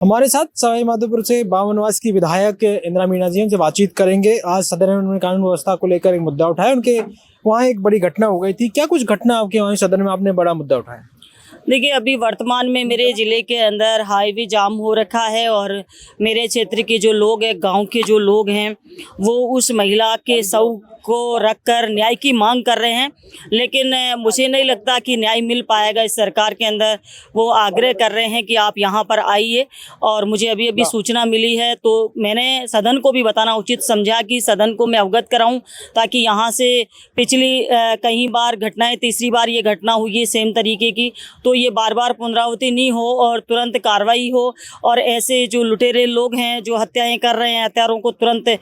हमारे साथ सवाई माधोपुर से बावनवास की विधायक इंदिरा मीणा जी उनसे बातचीत करेंगे। आज सदन में उन्होंने कानून व्यवस्था को लेकर एक मुद्दा उठाया। उनके वहाँ एक बड़ी घटना हो गई थी। क्या कुछ घटना आपके वहाँ सदन में आपने बड़ा मुद्दा उठाया? देखिए, अभी वर्तमान में मेरे ज़िले के अंदर हाईवे जाम हो रखा है और मेरे क्षेत्र के जो लोग हैं, गांव के जो लोग हैं, वो उस महिला के शव को रखकर न्याय की मांग कर रहे हैं। लेकिन मुझे नहीं लगता कि न्याय मिल पाएगा इस सरकार के अंदर। वो आग्रह कर रहे हैं कि आप यहाँ पर आइए, और मुझे अभी अभी सूचना मिली है तो मैंने सदन को भी बताना उचित समझा कि सदन को मैं अवगत कराऊं, ताकि यहाँ से पिछली कई बार घटनाएं, तीसरी बार ये घटना हुई है सेम तरीके की, तो ये बार बार पुनरावृत्ति नहीं हो और तुरंत कार्रवाई हो, और ऐसे जो लुटेरे लोग हैं जो हत्याएं कर रहे हैं, हत्यारों को तुरंत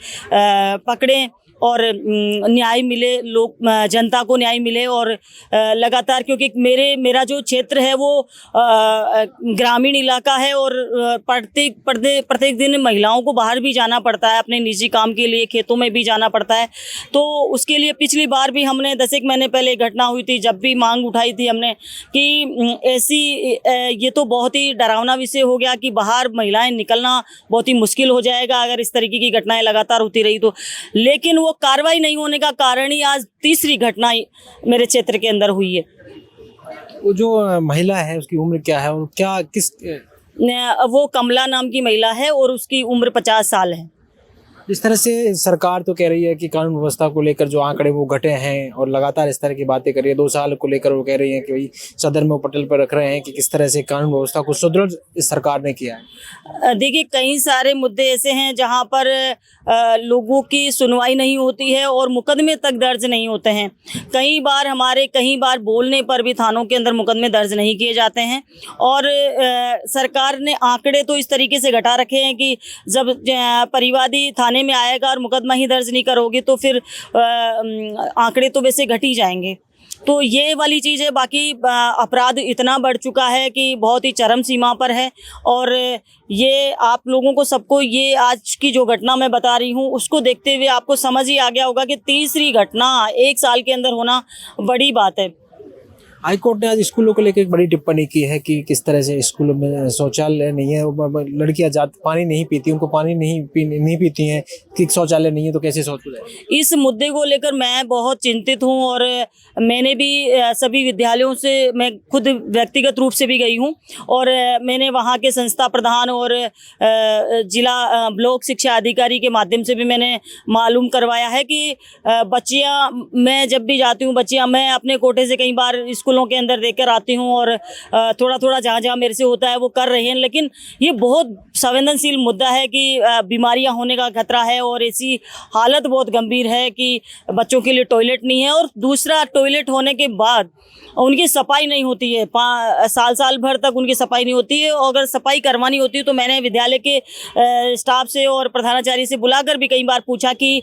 पकड़ें और न्याय मिले, लोग जनता को न्याय मिले। और लगातार, क्योंकि मेरा जो क्षेत्र है वो ग्रामीण इलाका है और प्रत्येक दिन महिलाओं को बाहर भी जाना पड़ता है अपने निजी काम के लिए, खेतों में भी जाना पड़ता है। तो उसके लिए पिछली बार भी हमने 10 एक महीने पहले घटना हुई थी, जब भी मांग उठाई थी हमने कि ऐसी ये तो बहुत ही डरावना विषय हो गया कि बाहर महिलाएं निकलना बहुत ही मुश्किल हो जाएगा अगर इस तरीके की घटनाएं लगातार होती रही तो। लेकिन वो कार्रवाई नहीं होने का कारण ही आज तीसरी घटना मेरे क्षेत्र के अंदर हुई है। वो जो महिला है उसकी उम्र क्या है और क्या किस वो कमला नाम की महिला है और उसकी उम्र 50 साल है। इस तरह से सरकार तो कह रही है कि कानून व्यवस्था को लेकर जो आंकड़े वो घटे हैं और लगातार इस तरह की बातें कर रही है। 2 साल को लेकर वो कह रही है कि भाई सदन में वो पटल पर रख रहे हैं कि किस तरह से कानून व्यवस्था को सुदृढ़ इस सरकार ने किया है। देखिए, कई सारे मुद्दे ऐसे हैं जहां पर लोगों की सुनवाई नहीं होती है और मुकदमे तक दर्ज नहीं होते हैं। कई बार बोलने पर भी थानों के अंदर मुकदमे दर्ज नहीं किए जाते हैं। और सरकार ने आंकड़े तो इस तरीके से घटा रखे हैं कि जब परिवादी थाने में आएगा और मुकदमा ही दर्ज नहीं करोगे तो फिर आंकड़े तो वैसे घट ही जाएंगे। तो ये वाली चीज़ है। बाकी अपराध इतना बढ़ चुका है कि बहुत ही चरम सीमा पर है। और ये आप लोगों को सबको ये आज की जो घटना मैं बता रही हूँ उसको देखते हुए आपको समझ ही आ गया होगा कि तीसरी घटना 1 साल के अंदर होना बड़ी बात है। हाईकोर्ट ने आज स्कूलों को लेकर एक बड़ी टिप्पणी की है कि किस तरह से स्कूलों में शौचालय नहीं है, लड़कियां पानी नहीं पीती, उनको पानी नहीं पीती हैं कि शौचालय नहीं है तो कैसे शौच है। इस मुद्दे को लेकर मैं बहुत चिंतित हूं और मैंने भी सभी विद्यालयों से, मैं खुद व्यक्तिगत रूप से भी गई हूं और मैंने वहां के संस्था प्रधान और जिला ब्लॉक शिक्षा अधिकारी के माध्यम से भी मैंने मालूम करवाया है कि बच्चियां, मैं जब भी जाती हूं, बच्चियां, मैं अपने कोटे से कई बार स्कूलों के अंदर देकर आती हूं और थोड़ा जहाँ मेरे से होता है वो कर रहे हैं। लेकिन ये बहुत संवेदनशील मुद्दा है कि बीमारियां होने का खतरा है और ऐसी हालत बहुत गंभीर है कि बच्चों के लिए टॉयलेट नहीं है। और दूसरा, टॉयलेट होने के बाद उनकी सफाई नहीं होती है, साल भर तक उनकी सफाई नहीं होती है। और अगर सफाई करवानी होती है तो मैंने विद्यालय के स्टाफ से और प्रधानाचार्य से बुलाकर भी कई बार पूछा कि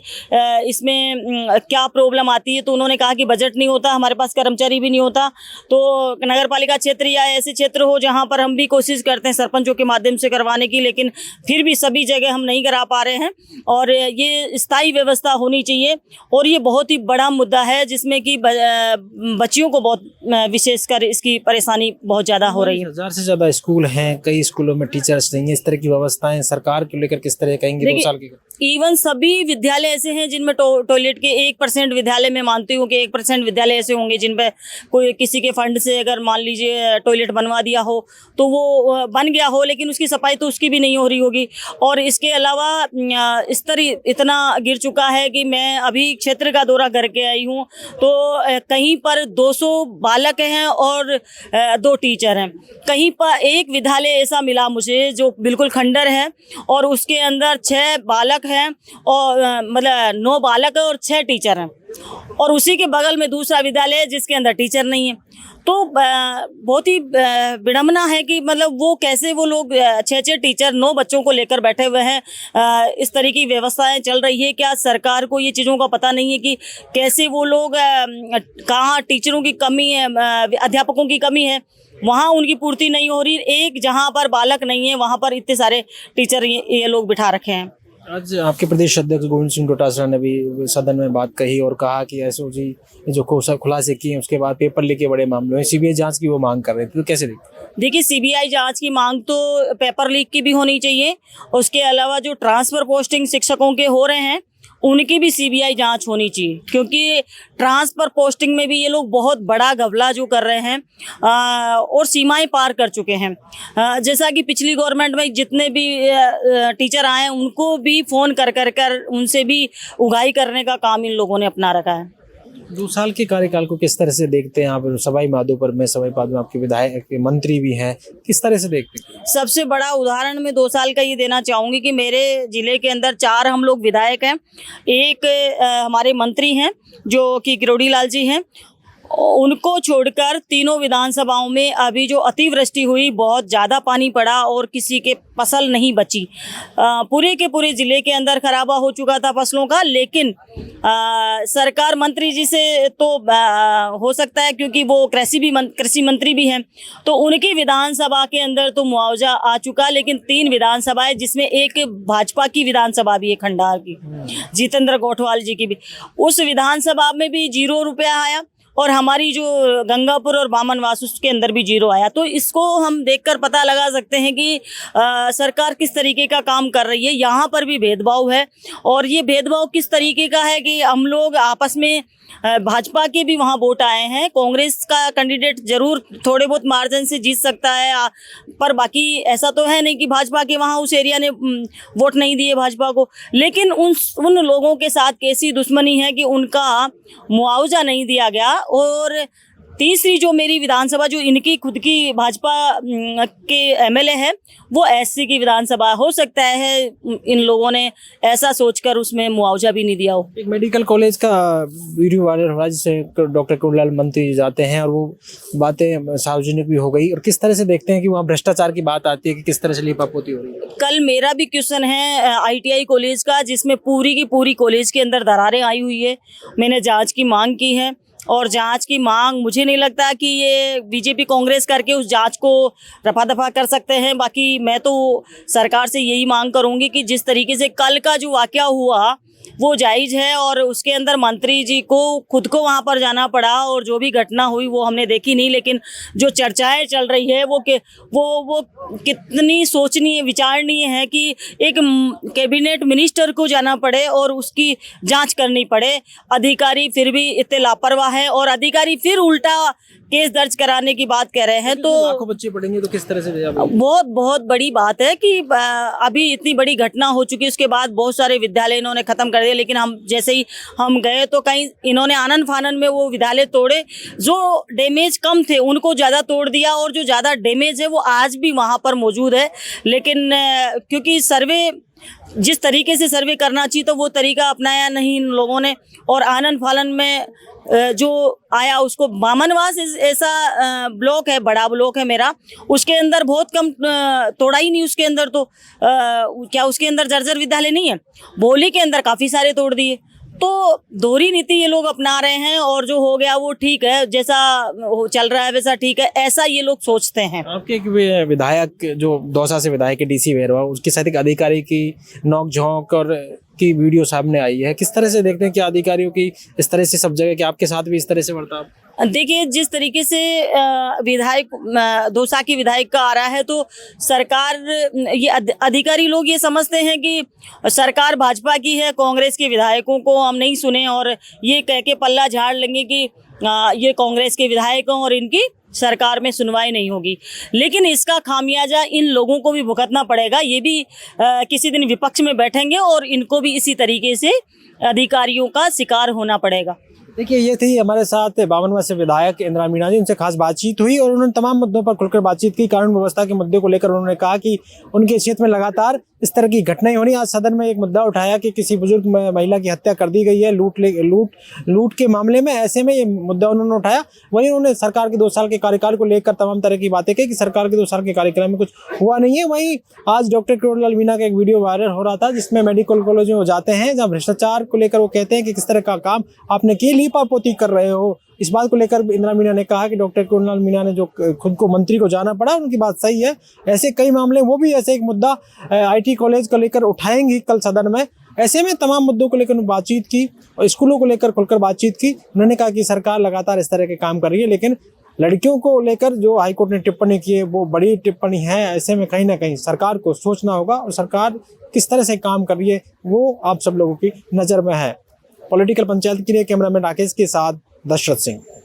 इसमें क्या प्रॉब्लम आती है, तो उन्होंने कहा कि बजट नहीं होता, हमारे पास कर्मचारी भी नहीं होता। तो नगर पालिका क्षेत्र या ऐसे क्षेत्र हो जहाँ पर हम भी कोशिश करते हैं सरपंचों के माध्यम से करवाने की, लेकिन फिर भी सभी जगह हम नहीं करा पा रहे हैं। और ये स्थायी व्यवस्था होनी चाहिए। और ये बहुत ही बड़ा मुद्दा है जिसमें कि बच्चियों को बहुत विशेषकर इसकी परेशानी बहुत ज़्यादा हो रही है। 1000 से ज़्यादा स्कूल हैं, कई स्कूलों में टीचर्स नहीं है। इस तरह की व्यवस्थाएं सरकार को लेकर किस तरह कहेंगे? 2 साल की इवन सभी विद्यालय ऐसे हैं जिनमें टॉयलेट के 1% विद्यालय में मानती हूँ कि 1% विद्यालय ऐसे होंगे जिन पर कोई किसी के फंड से अगर मान लीजिए टॉयलेट बनवा दिया हो तो वो बन गया हो, लेकिन उसकी सफाई तो उसकी भी नहीं हो रही होगी। और इसके अलावा स्तर इतना गिर चुका है कि मैं अभी क्षेत्र का दौरा करके आई हूँ तो कहीं पर 200 बालक हैं और 2 टीचर हैं। कहीं पर एक विद्यालय ऐसा मिला मुझे जो बिल्कुल खंडर है और उसके अंदर 6 बालक हैं और मतलब 9 बालक है और 6 टीचर हैं। और उसी के बगल में दूसरा विद्यालय है जिसके अंदर टीचर नहीं है। तो बहुत ही विडम्बना है कि मतलब वो कैसे, वो लोग 6 टीचर 9 बच्चों को लेकर बैठे हुए हैं। इस तरह की व्यवस्थाएं चल रही है। क्या सरकार को ये चीज़ों का पता नहीं है कि कैसे वो लोग, कहाँ टीचरों की कमी है, अध्यापकों की कमी है, वहाँ उनकी पूर्ति नहीं हो रही। एक जहाँ पर बालक नहीं है वहाँ पर इतने सारे टीचर ये लोग बिठा रखे हैं। आज आपके प्रदेश अध्यक्ष गोविंद सिंह डोटासरा ने भी सदन में बात कही और कहा कि एसओजी जो खुलासे किए उसके बाद पेपर लीक के बड़े मामले में सीबीआई जांच की वो मांग कर रहे थे, तो कैसे देखते हैं? देखिए, सीबीआई जांच की मांग तो पेपर लीक की भी होनी चाहिए। उसके अलावा जो ट्रांसफर पोस्टिंग शिक्षकों के हो रहे हैं उनकी भी सीबीआई जांच होनी चाहिए, क्योंकि ट्रांसफर पोस्टिंग में भी ये लोग बहुत बड़ा घपला जो कर रहे हैं और सीमाएं पार कर चुके हैं। जैसा कि पिछली गवर्नमेंट में जितने भी टीचर आए उनको भी फ़ोन कर उनसे भी उगाही करने का काम इन लोगों ने अपना रखा है। 2 साल के कार्यकाल को किस तरह से देखते हैं आप? सवाई माधोपुर में आपके विधायक मंत्री भी हैं, किस तरह से देखते हैं? सबसे बड़ा उदाहरण मैं 2 साल का ये देना चाहूँगी कि मेरे ज़िले के अंदर 4 हम लोग विधायक हैं। एक हमारे मंत्री हैं जो कि किरोड़ी लाल जी हैं, उनको छोड़कर तीनों विधानसभाओं में अभी जो अतिवृष्टि हुई, बहुत ज़्यादा पानी पड़ा और किसी के फसल नहीं बची। पूरे के पूरे ज़िले के अंदर खराबा हो चुका था फसलों का, लेकिन सरकार मंत्री जी से तो हो सकता है क्योंकि वो कृषि मंत्री भी हैं, तो उनकी विधानसभा के अंदर तो मुआवजा आ चुका, लेकिन 3 विधानसभाएं जिसमें एक भाजपा की विधानसभा भी है, खंडार की, जितेंद्र गोठवाल जी की भी, उस विधानसभा में भी 0 रुपया आया और हमारी जो गंगापुर और बामनवास उसके अंदर भी 0 आया। तो इसको हम देखकर पता लगा सकते हैं कि सरकार किस तरीके का काम कर रही है। यहाँ पर भी भेदभाव है और ये भेदभाव किस तरीके का है कि हम लोग आपस में भाजपा के भी वहाँ वोट आए हैं, कांग्रेस का कैंडिडेट जरूर थोड़े बहुत मार्जिन से जीत सकता है, पर बाकी ऐसा तो है नहीं कि भाजपा के वहाँ उस एरिया ने वोट नहीं दिए भाजपा को। लेकिन उन लोगों के साथ कैसी दुश्मनी है कि उनका मुआवजा नहीं दिया गया। और तीसरी जो मेरी विधानसभा जो इनकी खुद की भाजपा के एमएलए है, वो एससी की विधानसभा, हो सकता है इन लोगों ने ऐसा सोचकर उसमें मुआवजा भी नहीं दिया हो। एक मेडिकल कॉलेज का वीडियो वायरल हुआ जिससे डॉक्टर कुंडलाल मंत्री जाते हैं और वो बातें सार्वजनिक भी हो गई, और किस तरह से देखते हैं कि वहाँ भ्रष्टाचार की बात आती है कि किस तरह से लीपापोती हो रही है? कल मेरा भी क्वेश्चन है आईटीआई कॉलेज का, जिसमें पूरी की पूरी कॉलेज के अंदर दरारें आई हुई है। मैंने जांच की मांग की है और जांच की मांग, मुझे नहीं लगता कि ये बीजेपी कांग्रेस करके उस जांच को रफा दफा कर सकते हैं। बाकी मैं तो सरकार से यही मांग करूंगी कि जिस तरीके से कल का जो वाकया हुआ वो जायज़ है और उसके अंदर मंत्री जी को खुद को वहाँ पर जाना पड़ा और जो भी घटना हुई वो हमने देखी नहीं, लेकिन जो चर्चाएं चल रही है वो कितनी सोचनीय विचारणीय है कि एक कैबिनेट मिनिस्टर को जाना पड़े और उसकी जांच करनी पड़े। अधिकारी फिर भी इतने लापरवाह है और अधिकारी फिर उल्टा केस दर्ज कराने की बात कह रहे हैं। तो लाखों बच्चे पढ़ेंगे तो किस तरह से? बहुत बड़ी बात है कि अभी इतनी बड़ी घटना हो चुकी है, उसके बाद बहुत सारे विद्यालय इन्होंने खत्म कर दिए, लेकिन हम जैसे ही हम गए तो कहीं इन्होंने आनन फानन में वो विद्यालय तोड़े, जो डैमेज कम थे उनको ज़्यादा तोड़ दिया और जो ज़्यादा डैमेज है वो आज भी वहाँ पर मौजूद है। लेकिन क्योंकि सर्वे जिस तरीके से सर्वे करना चाहिए तो वो तरीका अपनाया नहीं इन लोगों ने, और आनन फानन में जो आया उसको, बामनवास ऐसा ब्लॉक है, बड़ा ब्लॉक है मेरा, उसके अंदर बहुत कम तोड़ा ही नहीं। उसके अंदर तो क्या उसके अंदर जर्जर विद्यालय नहीं है? भोली के अंदर काफ़ी सारे तोड़ दिए। तो दोहरी नीति ये लोग अपना रहे हैं और जो हो गया वो ठीक है, जैसा चल रहा है वैसा ठीक है, ऐसा ये लोग सोचते हैं। आपके एक विधायक जो दौसा से विधायक डीसी वेरवा, उसके साथ एक अधिकारी की नोक-झोंक और की वीडियो सामने आई है, किस तरह से देखते हैं कि अधिकारियों की इस तरह से सब जगह, कि आपके साथ भी इस तरह से बर्ताव? देखिए, जिस तरीके से विधायक दौसा की विधायक का आ रहा है तो सरकार, ये अधिकारी लोग ये समझते हैं कि सरकार भाजपा की है, कांग्रेस के विधायकों को हम नहीं सुने और ये कह के पल्ला झाड़ लेंगे कि ये कांग्रेस के विधायक हैं और इनकी सरकार में सुनवाई नहीं होगी। लेकिन इसका खामियाजा इन लोगों को भी भुगतना पड़ेगा। ये भी किसी दिन विपक्ष में बैठेंगे और इनको भी इसी तरीके से अधिकारियों का शिकार होना पड़ेगा। देखिए, ये थी हमारे साथ बामनवास से विधायक इंदिरा मीणा जी, उनसे खास बातचीत हुई और उन्होंने तमाम मुद्दों पर खुलकर बातचीत की। कानून व्यवस्था के मुद्दे को लेकर उन्होंने कहा कि उनके क्षेत्र में लगातार इस तरह की घटनाएं हो रही। आज सदन में एक मुद्दा उठाया कि किसी बुजुर्ग महिला की हत्या कर दी गई है लूट के मामले में, ऐसे में ये मुद्दा उन्होंने उठाया। वहीं उन्होंने सरकार के 2 साल के कार्यकाल को लेकर तमाम तरह की बातें की कि सरकार के 2 साल के कार्यकाल में कुछ हुआ नहीं है। वहीं आज डॉक्टर किरोड़ीलाल मीणा का एक वीडियो वायरल हो रहा था जिसमें मेडिकल कॉलेज में वो जाते हैं जहाँ भ्रष्टाचार को लेकर वो कहते हैं कि किस तरह का काम आपने किए, लीपापोती कर रहे हो। इस बात को लेकर इंदिरा मीना ने कहा कि डॉक्टर कुणाल मीना ने जो खुद को मंत्री को जाना पड़ा, उनकी बात सही है। ऐसे कई मामले, वो भी ऐसे एक मुद्दा आईटी कॉलेज को लेकर उठाएंगी कल सदन में। ऐसे में तमाम मुद्दों को लेकर बातचीत की और स्कूलों को लेकर खुलकर बातचीत की। उन्होंने कहा कि सरकार लगातार इस तरह के काम कर रही है, लेकिन लड़कियों को लेकर जो हाईकोर्ट ने टिप्पणी की है वो बड़ी टिप्पणी है। ऐसे में कहीं ना कहीं सरकार को सोचना होगा और सरकार किस तरह से काम कर रही है वो आप सब लोगों की नज़र में है। पॉलिटिकल पंचायत के लिए कैमरामैन राकेश के साथ दशरथ सिंह।